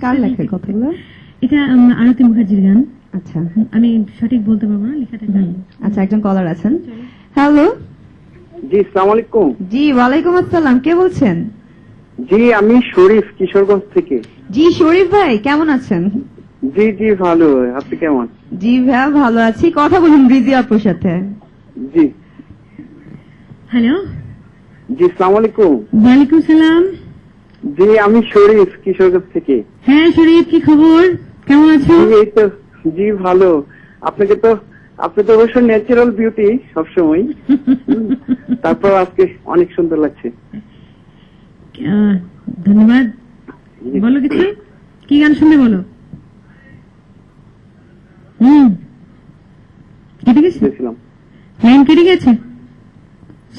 কার লেখা কথাগুলো? এটা আরতি মুখার্জির গান। আচ্ছা, আমি সঠিক বলতে পারবো না, লেখাটা জানি। আচ্ছা, একজন কলার আছেন। হ্যালো। জি, আসসালামু আলাইকুম। জি, ওয়ালাইকুম আসসালাম। কে বলছেন? জি, আমি শরীফ, কিশোরগঞ্জ থেকে। জি, শরীফ ভাই কেমন আছেন? জি জি, ভালো। আপনি কেমন? জি ভাইয়া, ভালো আছি। কথা বলুন বৃদ্ধি আপুর সাথে। জি হ্যালো, জি, আসসালামু আলাইকুম। ওয়ালাইকুম সালাম। জি, আমি শরীফ, কিশোরগঞ্জ থেকে। হ্যাঁ শরীফ, কি খবর, কেমন আছো? জি, এই তো। জি, ভালো। আপনি তো অবশ্য ন্যাচারাল বিউটি সবসময়। তারপর আজকে অনেক সুন্দর লাগছে। ধন্যবাদ। বলো কিছু, কি গান শুনবে বলো। কেটে গেছে, লাইন কেটে গেছে।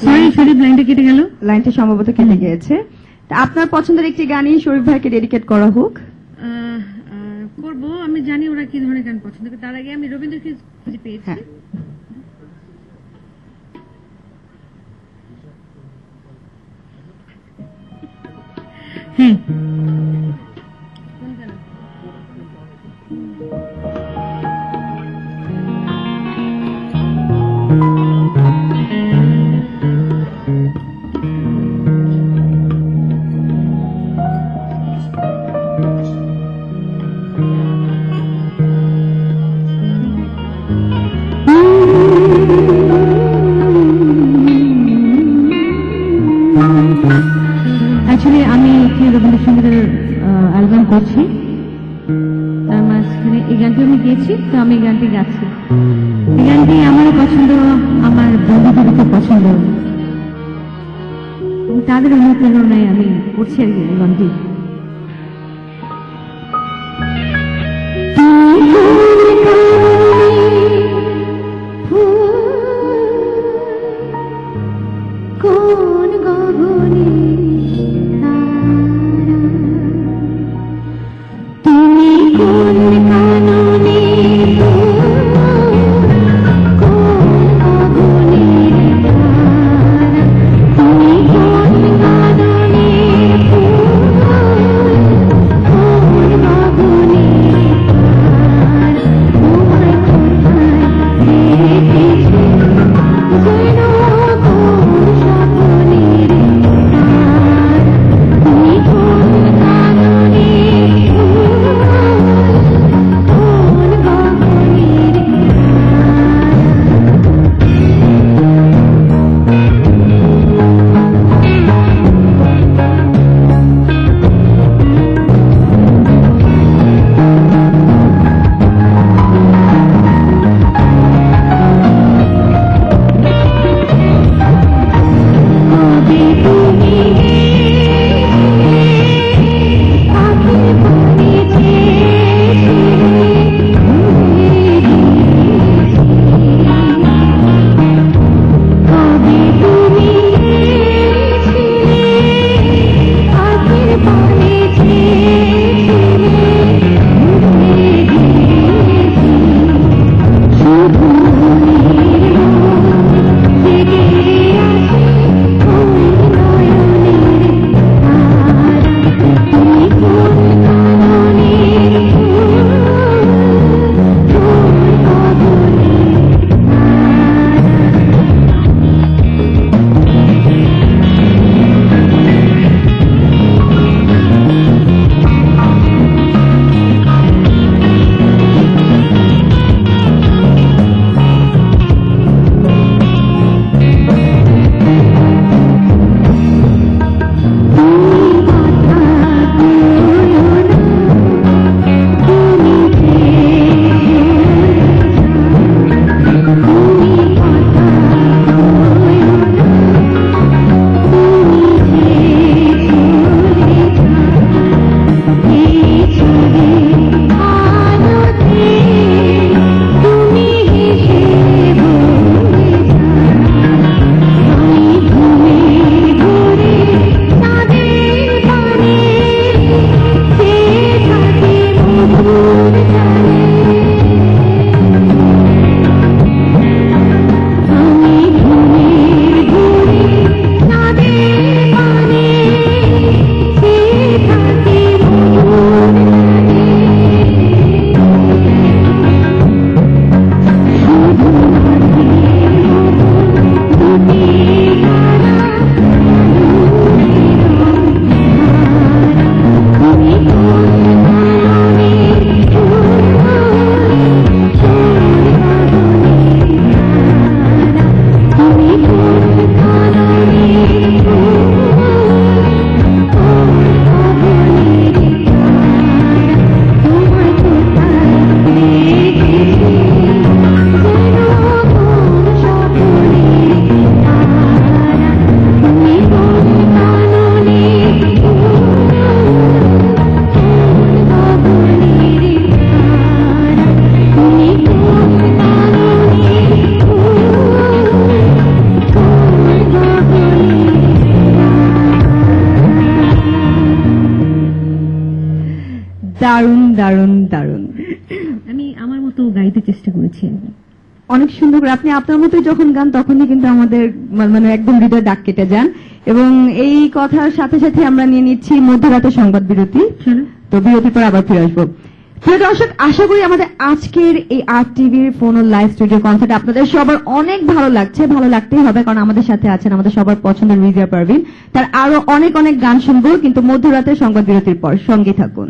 সরি শরীফ, লাইনটা কেটে গেল। লাইনটা সম্ভবত কেটে গিয়েছে। তা আপনার পছন্দের একটি গানই শরীফ ভাইকে ডেডিকেট করা হোক। করবো, আমি জানি ওরা কি ধরনের গান পছন্দ করে। তার আগে আমি রবীন্দ্রকে খুঁজে পেয়েছি। হ্যাঁ, অ্যাকচুয়ালি আমি একটি রবীন্দ্রসঙ্গীতের অ্যালবাম করছি, তার মাঝখানে এই গানটি আমি গেয়েছি, তো আমি এই গানটি গাচ্ছি। এই গানটি আমারও পছন্দ, আমার বন্ধুদেরও খুব পছন্দ, তাদের অনুপ্রেরণায় আমি করছি আর কি গানটি। কোন গগনে তুমি, কোন কাননে, কোন গগনে তুমি, কোন কাননে দারুণ দারুণ দারুণ। আমি আমার মতো গাইতে চেষ্টা করেছি আর কি। অনেক সুন্দর করে আপনি আপনার মতো যখন গান তখনই কিন্তু আমাদের মানে একদম হৃদয় দাগ কেটে যান। এবং এই কথার সাথে সাথে আমরা নিয়ে নিচ্ছি মধ্যরাতে সংবাদ বিরতি। চলো। তো বিরতির পর আবার ফিরে আসবো। প্রিয় দর্শক, আশা করি আমাদের আজকের এই RTV ফোন ও লাইভ স্টুডিও কনসার্ট আপনাদের সবার অনেক ভালো লাগছে। ভালো লাগতেই হবে, কারণ আমাদের সাথে আছেন আমাদের সবার পছন্দের রিজিয়া পারভিন। তার আরো অনেক অনেক গান শুনবো, কিন্তু মধ্যরাতে সংবাদ বিরতির পর। সঙ্গে থাকুন।